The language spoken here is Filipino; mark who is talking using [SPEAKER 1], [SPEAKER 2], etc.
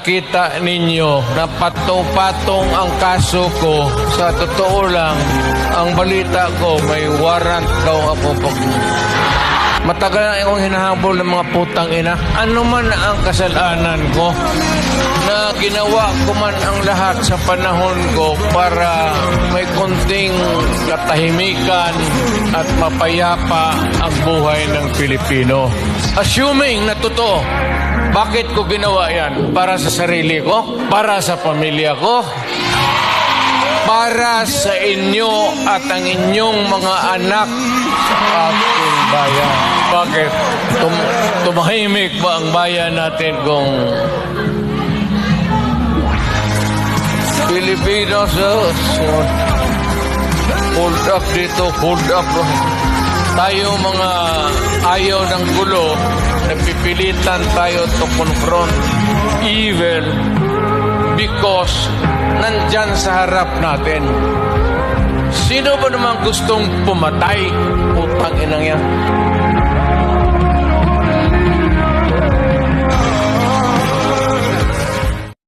[SPEAKER 1] Kita ninyo na patong-patong ang kaso ko. Sa totoo lang, ang balita ko may warrant daw ako pag... Matagal na akong hinahabol ng mga putang ina. Ano man ang kasalanan ko, na ginawa ko man ang lahat sa panahon ko para may konting katahimikan at mapayapa ang buhay ng Pilipino. Assuming na totoo, bakit ko ginawa yan? Para sa sarili ko? Para sa pamilya ko? Para sa inyo at ang inyong mga anak sa ating bayan. Bakit? Tumahimik ba ang bayan natin kung Pilipinos? Hold up dito, hold up. Tayo mga ayaw ng gulo, nagpipilitan tayo to confront evil because nandyan sa harap natin. Sino ba naman gustong pumatay? Putang inang yan.